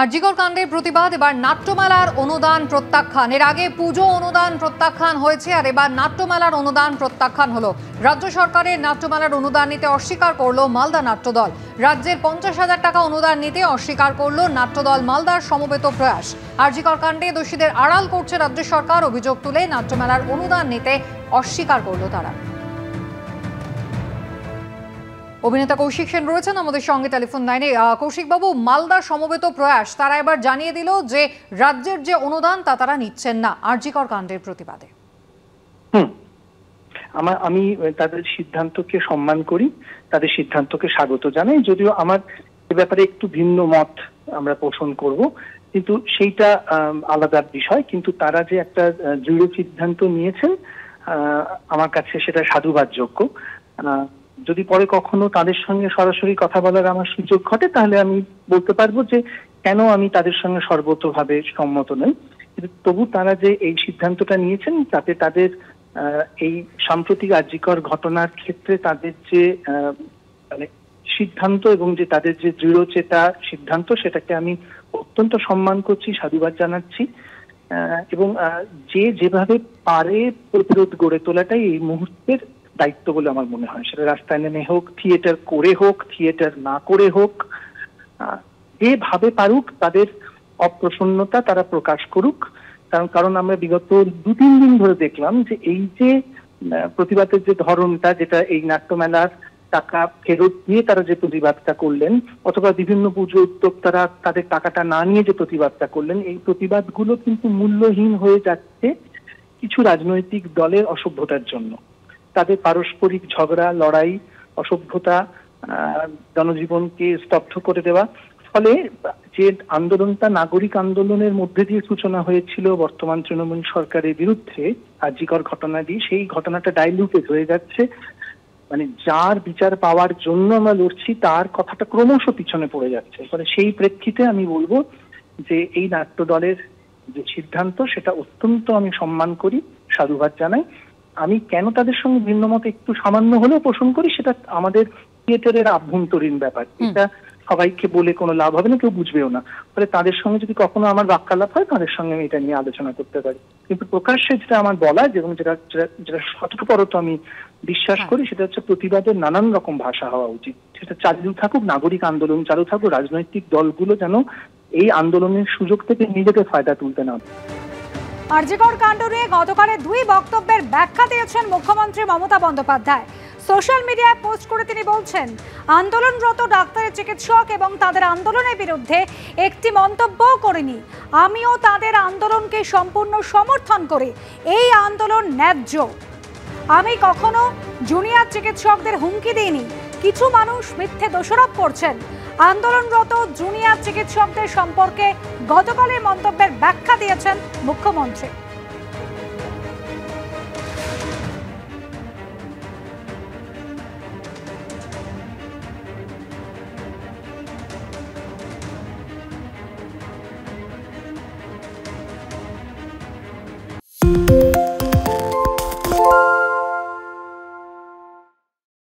আরজিকর কাণ্ডের প্রতিবাদ, এবার নাট্যমেলার অনুদান প্রত্যাখ্যান। এর আগে পুজো অনুদান প্রত্যাখ্যান হয়েছে, আর এবার নাট্যমেলার অনুদান প্রত্যাখ্যান হলো। রাজ্য সরকারের নাট্যমেলার অনুদান নিতে অস্বীকার করল মালদা নাট্যদল। রাজ্যের 50,000 টাকা অনুদান নিতে অস্বীকার করল নাট্যদল মালদার সমবেত প্রয়াস। আরজিকর কাণ্ডে দোষীদের আড়াল করছে রাজ্য সরকার, অভিযোগ তুলে নাট্যমেলার অনুদান নিতে অস্বীকার করল তারা। অভিনেতা কৌশিক সেন রয়েছেন আমাদের সঙ্গে টেলিফোন লাইনে। কৌশিক বাবু, মালদার সমবেত প্রয়াস তারা এবার জানিয়ে দিল যে রাজ্যের যে অনুদান তা তারা নিচ্ছেন না আরজিকর কাণ্ডের প্রতিবাদে। আমি তাদের সিদ্ধান্তকে সম্মান করি, তাদের সিদ্ধান্তকে স্বাগত জানাই। যদিও আমার এ ব্যাপারে একটু ভিন্ন মত আমরা পোষণ করব, কিন্তু সেইটা আলাদা বিষয়। কিন্তু তারা যে একটা দৃঢ় সিদ্ধান্ত নিয়েছেন, আমার কাছে সেটা সাধুবাদযোগ্য। যদি পরে কখনো তাদের সঙ্গে সরাসরি কথা বলার আমার সুযোগ ঘটে, তাহলে আমি বলতে পারবো যে কেন আমি তাদের সঙ্গে সর্বতোভাবে সম্মত নই। কিন্তু তবু তারা যে এই সিদ্ধান্তটা নিয়েছেন, তাতে তাদের এই সাম্প্রতিক আরজিকর ঘটনার ক্ষেত্রে তাদের যে মানে সিদ্ধান্ত এবং যে তাদের যে দৃঢ়চেতা সিদ্ধান্ত, সেটাকে আমি অত্যন্ত সম্মান করছি, সাধুবাদ জানাচ্ছি। এবং যে যেভাবে পারে প্রতিরোধ গড়ে তোলাটাই এই মুহূর্তের দায়িত্ব বলে আমার মনে হয়। সেটা রাস্তায় নেমে হোক, থিয়েটার করে হোক, থিয়েটার না করে হোক, যেভাবে পারুক তাদের অপ্রসন্নতা তারা প্রকাশ করুক। কারণ আমরা বিগত 2-3 দিন ধরে দেখলাম যে এই যে প্রতিবাদের যে ধরনটা, যেটা এই নাট্যমেলার টাকা ফেরত দিয়ে তারা যে প্রতিবাদটা করলেন, অথবা বিভিন্ন পুজো উদ্যোক্তারা তাদের টাকাটা না নিয়ে যে প্রতিবাদটা করলেন, এই প্রতিবাদগুলো কিন্তু মূল্যহীন হয়ে যাচ্ছে কিছু রাজনৈতিক দলের অসভ্যতার জন্য। তাদের পারস্পরিক ঝগড়া, লড়াই, অসভ্যতা, জনজীবনকে স্তব্ধ করে দেওয়া। ফলে যে আন্দোলনটা নাগরিক আন্দোলনের মধ্যে দিয়ে সূচনা হয়েছিল বর্তমান তৃণমূল সরকারের বিরুদ্ধে আরজিকর ঘটনা দিয়ে, সেই ঘটনাটা ডাইলুটেড হয়ে যাচ্ছে। মানে যার বিচার পাওয়ার জন্য আমরা লড়ছি তার কথাটা ক্রমশ পিছনে পড়ে যাচ্ছে। ফলে সেই প্রেক্ষিতে আমি বলবো যে এই নাট্য দলের যে সিদ্ধান্ত, সেটা অত্যন্ত আমি সম্মান করি, সাধুবাদ জানাই। আমি কেন তাদের সঙ্গে ভিন্নমত একটু সামান্য হলেও পোষণ করি, সেটা আমাদের থিয়েটারের আভ্যন্তরীণ ব্যাপার। এটা সবাইকে বলে কোনো লাভ হবে না, কেউ বুঝবেও না। ফলে তাদের সঙ্গে যদি কখনো আমার বাক্যালাপ হয়, তাদের সঙ্গে আমি এটা নিয়ে আলোচনা করতে পারি। কিন্তু প্রকাশ্যে যেটা আমার বলা, এবং যেটা সতর্কপরত আমি বিশ্বাস করি, সেটা হচ্ছে প্রতিবাদের নানান রকম ভাষা হওয়া উচিত। সেটা চালু থাকুক, নাগরিক আন্দোলন চালু থাকুক, রাজনৈতিক দলগুলো যেন এই আন্দোলনের সুযোগ থেকে নিজেদের ফায়দা তুলতে না। আরজিকর কাণ্ড নিয়ে গতকালের 2 বক্তব্যের ব্যাখ্যা দিয়েছেন মুখ্যমন্ত্রী মমতা বন্দ্যোপাধ্যায়। সোশ্যাল মিডিয়ায় পোস্ট করে তিনি বলছেন, আন্দোলনরত ডাক্তারি চিকিৎসক এবং তাদের আন্দোলনের বিরুদ্ধে একটি মন্তব্যও করিনি। আমিও তাদের আন্দোলনকে সম্পূর্ণ সমর্থন করি। এই আন্দোলন ন্যায্য। আমি কখনো জুনিয়র চিকিৎসকদের হুমকি দিইনি। কিছু মানুষ মিথ্যে দোষারোপ করছেন। আন্দোলনরত জুনিয়র চিকিৎসকদের সম্পর্কে গতকালের মন্তব্যের ব্যাখ্যা দিয়েছেন মুখ্যমন্ত্রী।